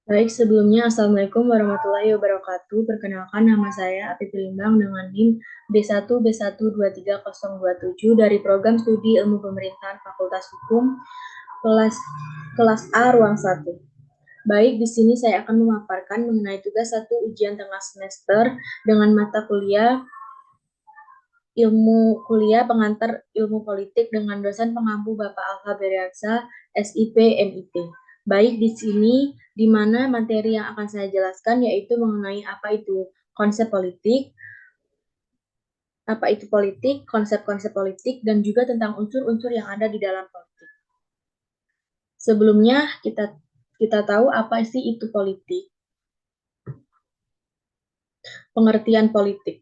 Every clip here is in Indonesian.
Baik, sebelumnya Assalamualaikum warahmatullahi wabarakatuh. Perkenalkan nama saya Api Limbang dengan NIM B1B1230027 dari Program Studi Ilmu Pemerintahan Fakultas Hukum kelas kelas A ruang 1. Baik, di sini saya akan memaparkan mengenai tugas 1 ujian tengah semester dengan mata kuliah pengantar ilmu politik dengan dosen pengampu Bapak Alfa Beriansa, SIP, MIT. Baik, di sini di mana materi yang akan saya jelaskan yaitu mengenai apa itu politik, konsep-konsep politik, dan juga tentang unsur-unsur yang ada di dalam politik. Sebelumnya kita tahu apa sih itu politik. Pengertian politik.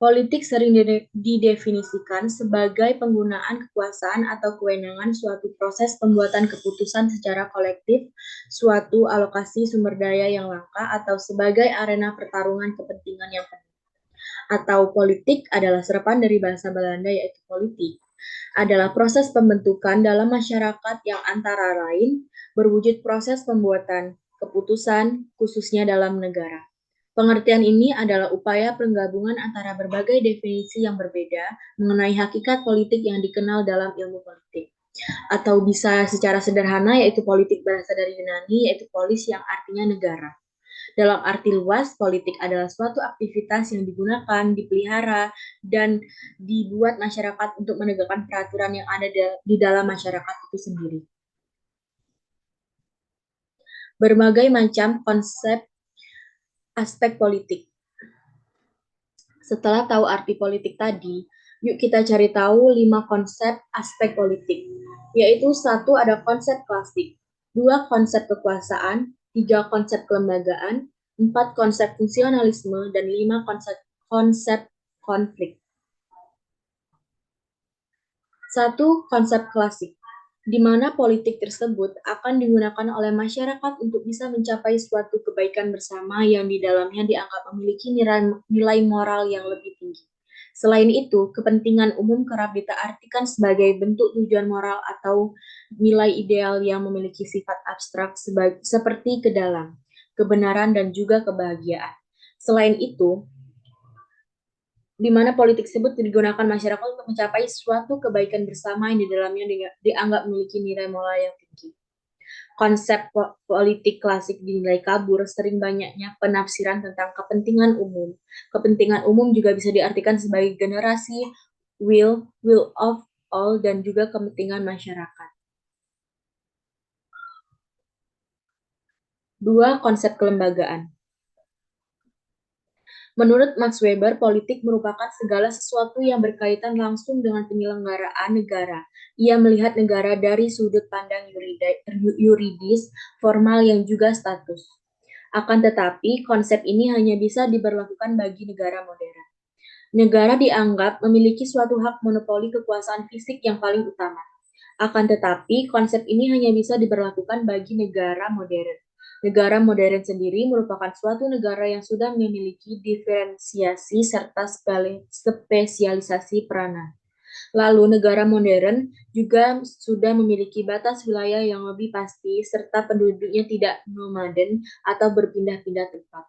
Politik sering didefinisikan sebagai penggunaan kekuasaan atau kewenangan suatu proses pembuatan keputusan secara kolektif, suatu alokasi sumber daya yang langka, atau sebagai arena pertarungan kepentingan yang penting. Atau politik adalah serapan dari bahasa Belanda yaitu politik, adalah proses pembentukan dalam masyarakat yang antara lain berwujud proses pembuatan keputusan khususnya dalam negara. Pengertian ini adalah upaya penggabungan antara berbagai definisi yang berbeda mengenai hakikat politik yang dikenal dalam ilmu politik. Atau bisa secara sederhana yaitu politik berasal dari Yunani yaitu polis yang artinya negara. Dalam arti luas, politik adalah suatu aktivitas yang digunakan, dipelihara, dan dibuat masyarakat untuk menegakkan peraturan yang ada di dalam masyarakat itu sendiri. Berbagai macam konsep aspek politik. Setelah tahu arti politik tadi, yuk kita cari tahu 5 konsep aspek politik. Yaitu 1 ada konsep klasik, 2 konsep kekuasaan, 3 konsep kelembagaan, 4 konsep fungsionalisme, dan 5 konsep konflik. 1 konsep klasik, di mana politik tersebut akan digunakan oleh masyarakat untuk bisa mencapai suatu kebaikan bersama yang di dalamnya dianggap memiliki nilai moral yang lebih tinggi. Selain itu, kepentingan umum kerap diartikan sebagai bentuk tujuan moral atau nilai ideal yang memiliki sifat abstrak seperti kedalam, kebenaran, dan juga kebahagiaan. Selain itu, di mana politik tersebut digunakan masyarakat untuk mencapai suatu kebaikan bersama yang di dalamnya dianggap memiliki nilai moral yang tinggi. Konsep politik klasik dinilai kabur, sering banyaknya penafsiran tentang kepentingan umum. Kepentingan umum juga bisa diartikan sebagai generasi, will of all, dan juga kepentingan masyarakat. 2 konsep kelembagaan. Menurut Max Weber, politik merupakan segala sesuatu yang berkaitan langsung dengan penyelenggaraan negara. Ia melihat negara dari sudut pandang yuridis, formal yang juga status. Akan tetapi, konsep ini hanya bisa diberlakukan bagi negara modern. Negara dianggap memiliki suatu hak monopoli kekuasaan fisik yang paling utama. Akan tetapi, konsep ini hanya bisa diberlakukan bagi negara modern. Negara modern sendiri merupakan suatu negara yang sudah memiliki diferensiasi serta spesialisasi peranan. Lalu, negara modern juga sudah memiliki batas wilayah yang lebih pasti serta penduduknya tidak nomaden atau berpindah-pindah tempat.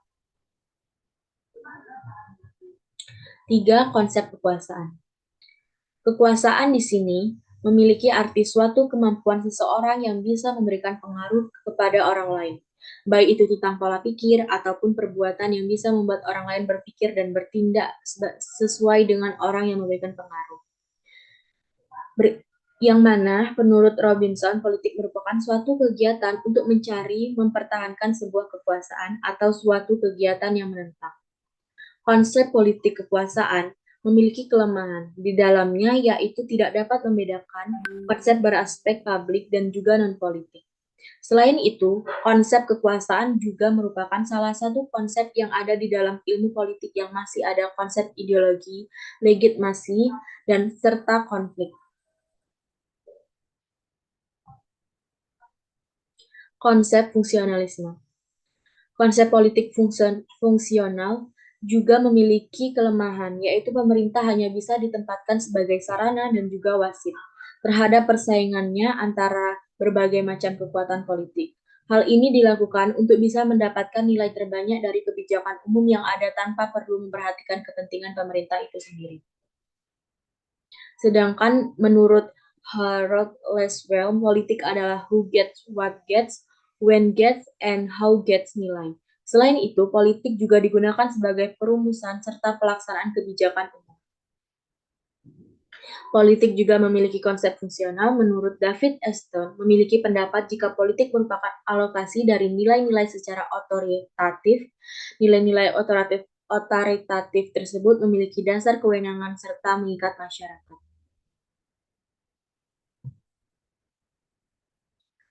3 konsep kekuasaan. Kekuasaan di sini memiliki arti suatu kemampuan seseorang yang bisa memberikan pengaruh kepada orang lain, baik itu tentang pola pikir ataupun perbuatan yang bisa membuat orang lain berpikir dan bertindak sesuai dengan orang yang memberikan pengaruh. Yang mana menurut Robinson, politik merupakan suatu kegiatan untuk mencari, mempertahankan sebuah kekuasaan atau suatu kegiatan yang menentang. Konsep politik kekuasaan memiliki kelemahan di dalamnya, yaitu tidak dapat membedakan konsep beraspek publik dan juga non-politik. Selain itu, konsep kekuasaan juga merupakan salah satu konsep yang ada di dalam ilmu politik yang masih ada konsep ideologi, legitimasi, dan serta konflik. Konsep fungsionalisme. Konsep politik fungsional juga memiliki kelemahan, yaitu pemerintah hanya bisa ditempatkan sebagai sarana dan juga wasit terhadap persaingannya antara berbagai macam kekuatan politik. Hal ini dilakukan untuk bisa mendapatkan nilai terbanyak dari kebijakan umum yang ada tanpa perlu memperhatikan kepentingan pemerintah itu sendiri. Sedangkan menurut Harold Laswell, politik adalah who gets, what gets, when gets, and how gets nilai. Selain itu, politik juga digunakan sebagai perumusan serta pelaksanaan kebijakan umum. Politik juga memiliki konsep fungsional. Menurut David Aston, memiliki pendapat jika politik merupakan alokasi dari nilai-nilai secara otoritatif. Nilai-nilai otoritatif tersebut memiliki dasar kewenangan serta mengikat masyarakat.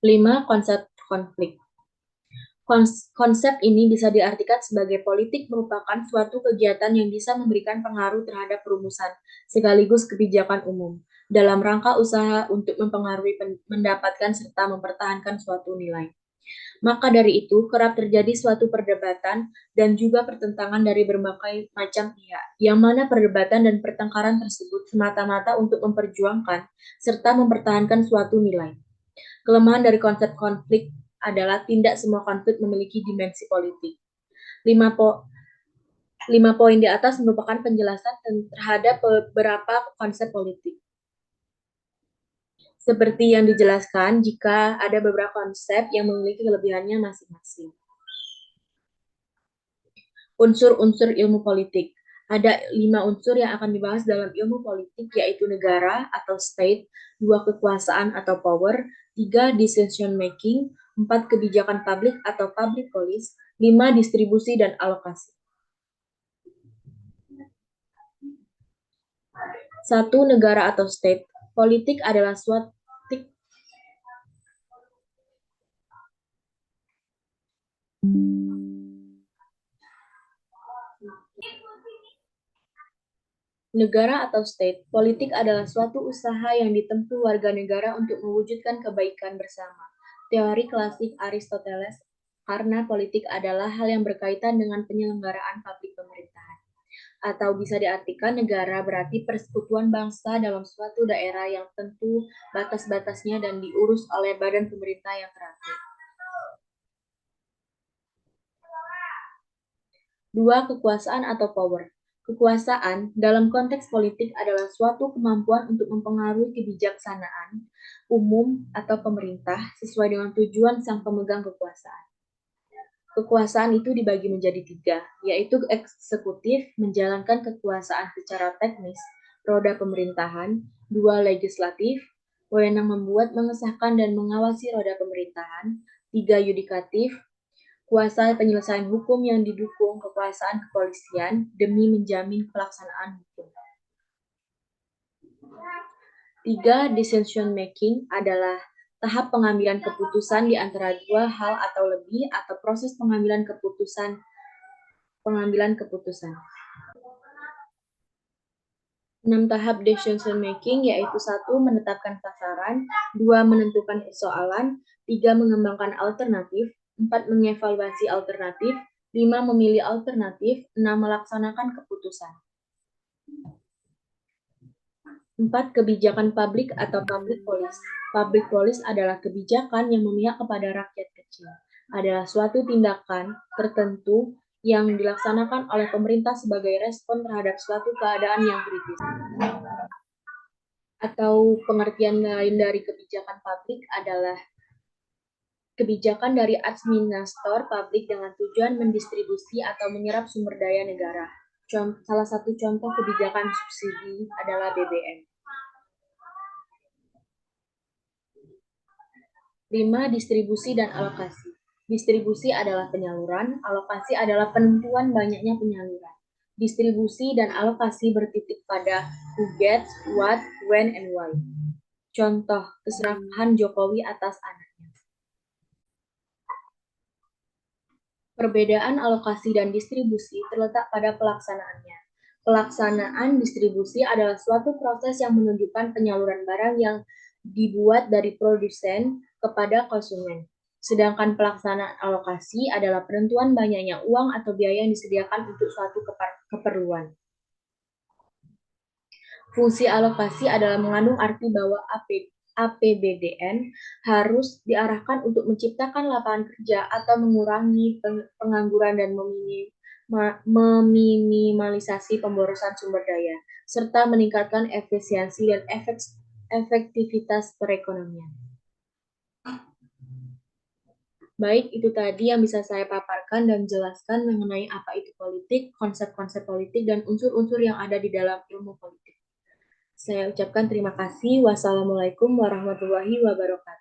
5. Konsep konflik. Konsep ini bisa diartikan sebagai politik merupakan suatu kegiatan yang bisa memberikan pengaruh terhadap perumusan sekaligus kebijakan umum dalam rangka usaha untuk mempengaruhi mendapatkan serta mempertahankan suatu nilai. Maka dari itu, kerap terjadi suatu perdebatan dan juga pertentangan dari berbagai macam pihak, yang mana perdebatan dan pertengkaran tersebut semata-mata untuk memperjuangkan serta mempertahankan suatu nilai. Kelemahan dari konsep konflik adalah tidak semua konflik memiliki dimensi politik. 5 poin di atas merupakan penjelasan terhadap beberapa konsep politik. Seperti yang dijelaskan, jika ada beberapa konsep yang memiliki kelebihannya masing-masing. Unsur-unsur ilmu politik. Ada 5 unsur yang akan dibahas dalam ilmu politik, yaitu negara atau state, 2 kekuasaan atau power, 3 decision making, 4 kebijakan publik atau public policy, 5 distribusi dan alokasi. 1. Negara atau state. Politik adalah suatu negara atau state. Politik adalah suatu usaha yang ditempuh warga negara untuk mewujudkan kebaikan bersama. Teori klasik Aristoteles, karena politik adalah hal yang berkaitan dengan penyelenggaraan publik pemerintahan. Atau bisa diartikan negara berarti persekutuan bangsa dalam suatu daerah yang tentu batas-batasnya dan diurus oleh badan pemerintah yang teratur. 2. Kekuasaan atau power. Kekuasaan dalam konteks politik adalah suatu kemampuan untuk mempengaruhi kebijaksanaan umum atau pemerintah sesuai dengan tujuan sang pemegang kekuasaan. Kekuasaan itu dibagi menjadi 3, yaitu eksekutif, menjalankan kekuasaan secara teknis, roda pemerintahan, 2 legislatif, wewenang membuat, mengesahkan, dan mengawasi roda pemerintahan, 3 yudikatif, kuasa penyelesaian hukum yang didukung kekuasaan kepolisian demi menjamin pelaksanaan hukum. 3. Decision making adalah tahap pengambilan keputusan di antara 2 hal atau lebih atau proses pengambilan keputusan. 6 tahap decision making yaitu 1. Menetapkan sasaran, 2. Menentukan persoalan, 3. Mengembangkan alternatif, 4. Mengevaluasi alternatif, 5. Memilih alternatif, 6. Melaksanakan keputusan. 4. Kebijakan publik atau public policy. Public policy adalah kebijakan yang memihak kepada rakyat kecil. Adalah suatu tindakan tertentu yang dilaksanakan oleh pemerintah sebagai respon terhadap suatu keadaan yang kritis. Atau pengertian lain dari kebijakan publik adalah kebijakan dari administrator publik dengan tujuan mendistribusi atau menyerap sumber daya negara. Salah satu contoh kebijakan subsidi adalah BBM. 5. Distribusi dan alokasi. Distribusi adalah penyaluran, alokasi adalah penentuan banyaknya penyaluran. Distribusi dan alokasi bertitik pada who gets, what, when, and why. Contoh, keserahan Jokowi atas anaknya. Perbedaan alokasi dan distribusi terletak pada pelaksanaannya. Pelaksanaan distribusi adalah suatu proses yang menunjukkan penyaluran barang yang dibuat dari produsen kepada konsumen. Sedangkan pelaksanaan alokasi adalah penentuan banyaknya uang atau biaya yang disediakan untuk suatu keperluan. Fungsi alokasi adalah mengandung arti bahwa APBDN harus diarahkan untuk menciptakan lapangan kerja atau mengurangi pengangguran dan meminimalisasi pemborosan sumber daya, serta meningkatkan efisiensi dan efektivitas perekonomian. Baik, itu tadi yang bisa saya paparkan dan jelaskan mengenai apa itu politik, konsep-konsep politik, dan unsur-unsur yang ada di dalam ilmu politik. Saya ucapkan terima kasih. Wassalamualaikum warahmatullahi wabarakatuh.